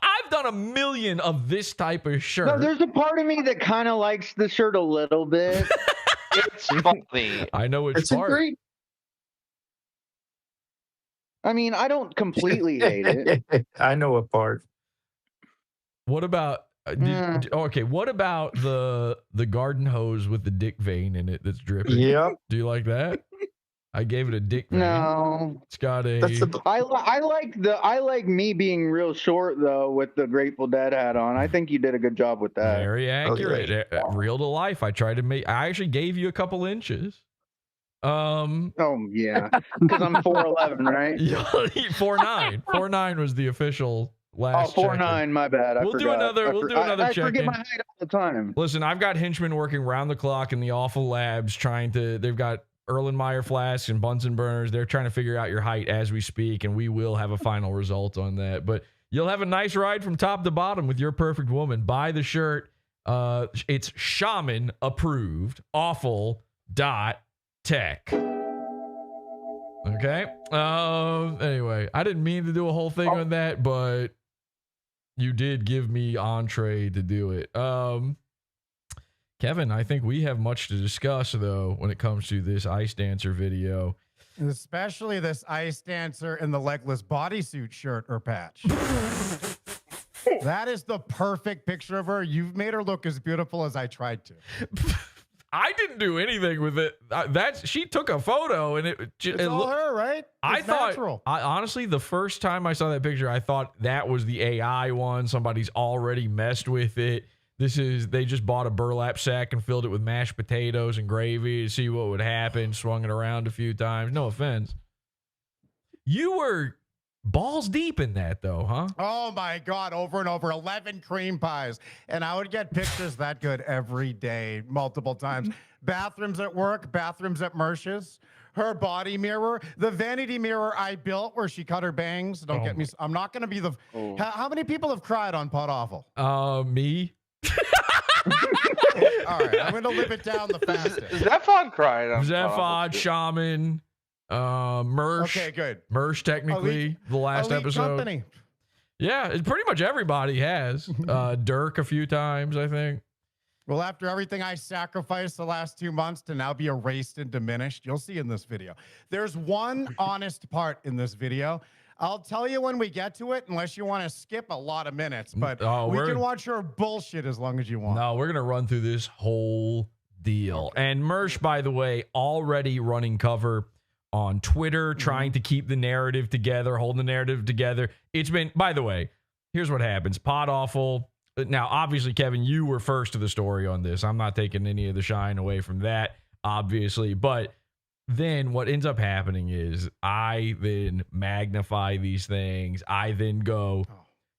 I've done a million of this type of shirt. No, there's a part of me that kind of likes the shirt a little bit. It's funny. I know which part. Great. I mean, I don't completely hate it. I know a part. What about? Okay, what about the garden hose with the dick vein in it that's dripping? Yep. Do you like that? I gave it a dick. No, it's got a. I like me being real short though with the Grateful Dead hat on. I think you did a good job with that. Very accurate, real to life. I tried to make. I actually gave you a couple inches. Oh yeah, because I'm 4'11", right? 4'9". 4'9" was the official last. 4'9". My bad. We'll do another. I check. forget my height all the time. Listen, I've got henchmen working round the clock in the awful labs trying to. They've got Erlenmeyer flasks and Bunsen burners. They're trying to figure out your height as we speak, and we will have a final result on that. But you'll have a nice ride from top to bottom with your perfect woman. Buy the shirt. It's shaman approved. Awful.tech. Okay. Anyway, I didn't mean to do a whole thing on that, but you did give me entree to do it. Kevin, I think we have much to discuss, though, when it comes to this ice dancer video. Especially this ice dancer in the legless bodysuit shirt or patch. That is the perfect picture of her. You've made her look as beautiful as I tried to. I didn't do anything with it. She took a photo and it's all her, right? It's natural. Honestly, the first time I saw that picture, I thought that was the AI one. Somebody's already messed with it. They just bought a burlap sack and filled it with mashed potatoes and gravy to see what would happen, swung it around a few times. No offense. You were balls deep in that, though, huh? Oh, my God. Over and over. 11 cream pies. And I would get pictures that good every day, multiple times. Bathrooms at work, bathrooms at Mersh's. Her body mirror, the vanity mirror I built where she cut her bangs. Don't get me. I'm not going to be the. How many people have cried on Podawful? Me. All right, I'm going to live it down the fastest. Zephon cried on Zephon, Shaman, Mersh. Okay, good. Mersh, technically, the last episode. Company. Yeah, pretty much everybody has. Dirk a few times, I think. Well, after everything I sacrificed the last 2 months to now be erased and diminished, you'll see in this video. There's one honest part in this video. I'll tell you when we get to it, unless you want to skip a lot of minutes. But we can watch her bullshit as long as you want. No, we're going to run through this whole deal. Okay. And Mersh, by the way, already running cover on Twitter, trying to keep the narrative together, holding the narrative together. It's been, by the way, here's what happens. Podawful. Now, obviously, Kevin, you were first to the story on this. I'm not taking any of the shine away from that, obviously. But then what ends up happening is I then magnify these things. I then go,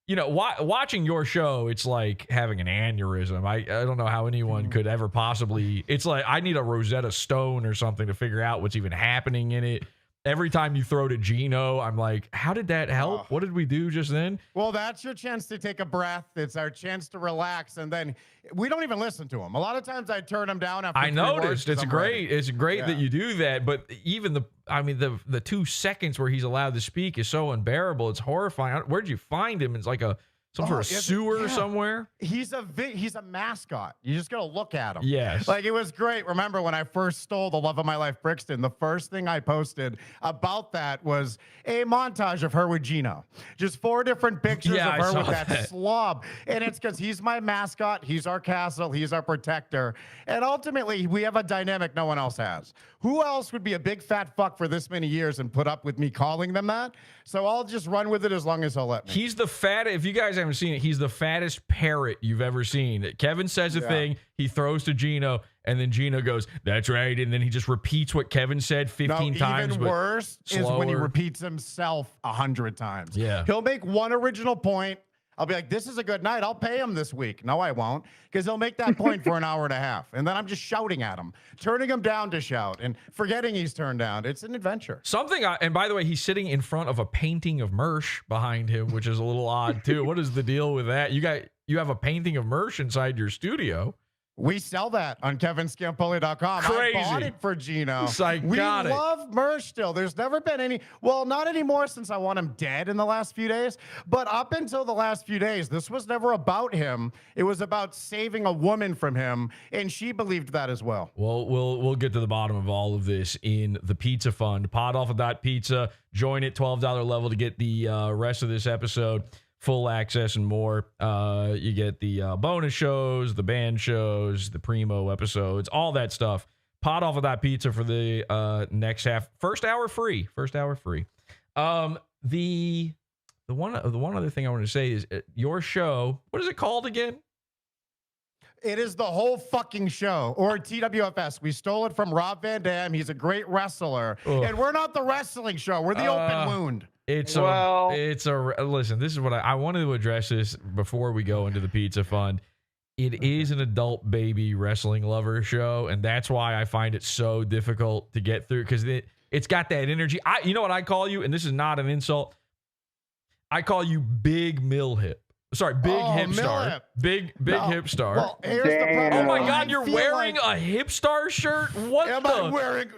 watching your show, it's like having an aneurysm. I don't know how anyone could ever possibly. It's like I need a Rosetta Stone or something to figure out what's even happening in it. Every time you throw to Gino, I'm like, how did that help? What did we do just then? Well, that's your chance to take a breath. It's our chance to relax. And then we don't even listen to him. A lot of times I turn him down after I noticed. It's great. It's great that you do that. But even the 2 seconds where he's allowed to speak is so unbearable. It's horrifying. Where'd you find him? It's like some sort of sewer somewhere. He's a mascot. You just gotta look at him. Yes. Like, it was great. Remember when I first stole the Love of My Life Brixton, the first thing I posted about that was a montage of her with Gino. Just 4 different pictures of her with that slob. And it's because he's my mascot. He's our castle. He's our protector. And ultimately, we have a dynamic no one else has. Who else would be a big fat fuck for this many years and put up with me calling them that? So I'll just run with it as long as he'll let me. He's the fattest. If you guys haven't seen it, he's the fattest parrot you've ever seen. Kevin says a thing, he throws to Gino, and then Gino goes, "That's right," and then he just repeats what Kevin said 15 times. Even worse is when he repeats himself 100 times. Yeah, he'll make one original point. I'll be like, this is a good night. I'll pay him this week. No, I won't, because he'll make that point for an hour and a half. And then I'm just shouting at him, turning him down to shout and forgetting he's turned down. It's an adventure. And by the way, he's sitting in front of a painting of Mersh behind him, which is a little odd too. What is the deal with that? You have a painting of Mersh inside your studio. We sell that on kevinscampoli.com. Crazy. I bought it for Gino. We love Mersh still. There's never been any, well, not anymore since I want him dead in the last few days. But up until the last few days, this was never about him. It was about saving a woman from him. And she believed that as well. Well, we'll get to the bottom of all of this in the Pizza Fund. Podawful.pizza. Join it, $12 level to get the rest of this episode. Full access and more. You get the bonus shows, the band shows, the primo episodes, all that stuff. Podawful.pizza for the next half. First hour free. The one other thing I want to say is your show. What is it called again? It is the whole fucking show, or TWFS. We stole it from Rob Van Dam. He's a great wrestler, and we're not the wrestling show. We're the open wound. Listen, this is what I wanted to address this before we go into the pizza fund. It is an adult baby wrestling lover show, and that's why I find it so difficult to get through, because it's got that energy. You know what I call you, and this is not an insult. I call you Big Mill Hip. Sorry, Big Hip Star. Big Hip Star. Well, here's the problem. Oh my God, you're wearing a Hip Star shirt? What am I wearing?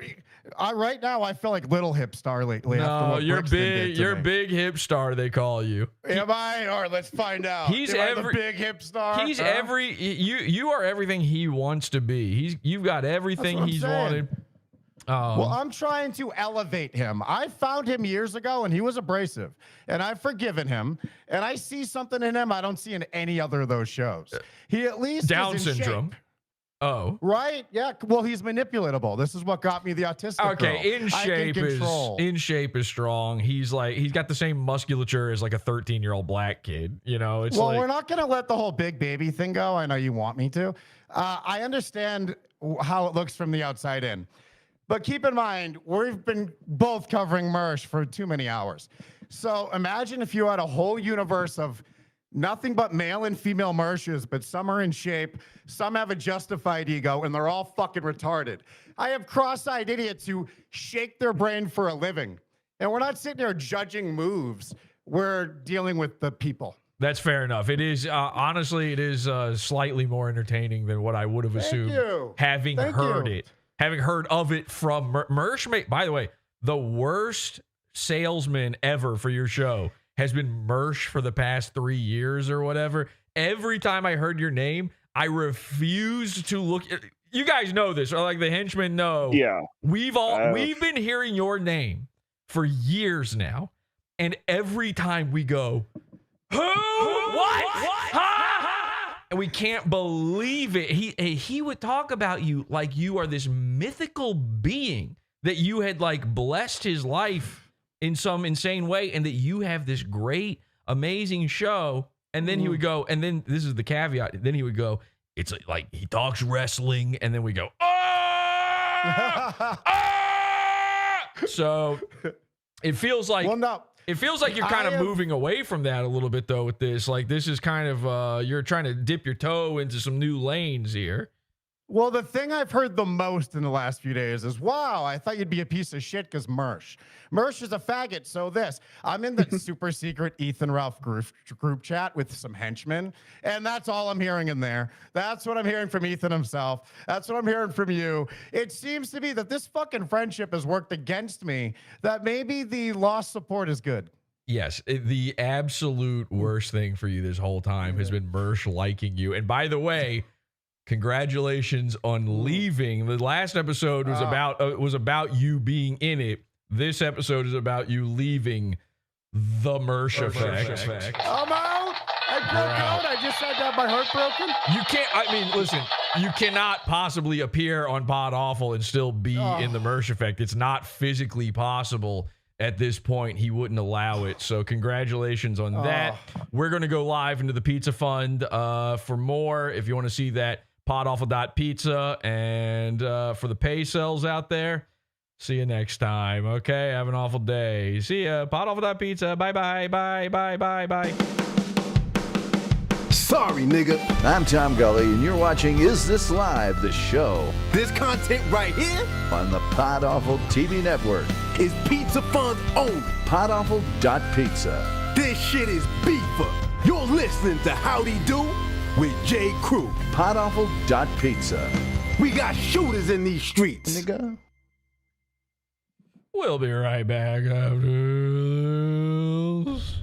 Right now, I feel like Little Hip Star lately. No, you're big. You're Big Hip Star. They call you. Am I? All right, let's find out. He's the Big Hip Star. He's You are everything he wants to be. You've got everything he's wanted. Well, I'm trying to elevate him. I found him years ago, and he was abrasive, and I've forgiven him. And I see something in him I don't see in any other of those shows. He at least Down is in syndrome. Shape. Oh, right. Yeah. Well, he's manipulatable. This is what got me the autistic. Okay, girl. in shape is strong. He's got the same musculature as like a 13-year-old black kid. You know, it's well, we're not gonna let the whole big baby thing go. I know you want me to. I understand how it looks from the outside in. But keep in mind, we've been both covering Mersh for too many hours. So imagine if you had a whole universe of nothing but male and female Mershes, but some are in shape, some have a justified ego, and they're all fucking retarded. I have cross-eyed idiots who shake their brain for a living. And we're not sitting there judging moves. We're dealing with the people. That's fair enough. It is, honestly, it is slightly more entertaining than what I would have assumed having heard it. Having heard of it from Mersh. By the way, the worst salesman ever for your show has been Mersh for the past 3 years or whatever. Every time I heard your name, I refused to look. You guys know this, or like the henchmen know. Yeah. We've been hearing your name for years now, and every time we go, who? What? And we can't believe it. He would talk about you like you are this mythical being, that you had like blessed his life in some insane way, and that you have this great, amazing show. And then he would go, and then this is the caveat. Then he would go, it's like he talks wrestling, and then we go, So it feels like It feels like you're kind of moving away from that a little bit, though, with this. Like, this is kind of, you're trying to dip your toe into some new lanes here. Well, the thing I've heard the most in the last few days is, wow, I thought you'd be a piece of shit because Mersh. Mersh is a faggot, so this. I'm in the super secret Ethan Ralph group chat with some henchmen, and that's all I'm hearing in there. That's what I'm hearing from Ethan himself. That's what I'm hearing from you. It seems to be that this fucking friendship has worked against me, that maybe the lost support is good. Yes, the absolute worst thing for you this whole time has been Mersh liking you. And by the way, congratulations on leaving. The last episode was about you being in it. This episode is about you leaving the Mersh effect. I'm out. I broke out. I just had to have my heart broken. You can't. I mean, listen. You cannot possibly appear on Podawful and still be in the Mersh effect. It's not physically possible. At this point, he wouldn't allow it. So congratulations on that. We're going to go live into the Pizza Fund for more. If you want to see that, podawful.pizza. And for the pay cells out there, see you next time. Okay, have an awful day. See ya. Podawful.pizza. Bye-bye. Bye. Sorry, nigga. I'm Tom Gully, and you're watching Is This Live, the show. This content right here on the Podawful TV network is Pizza Fun's own. Podawful.pizza. This shit is beefer. You're listening to Howdy Do with J. Crew. Podawful.pizza. We got shooters in these streets. Nigga. We'll be right back after this.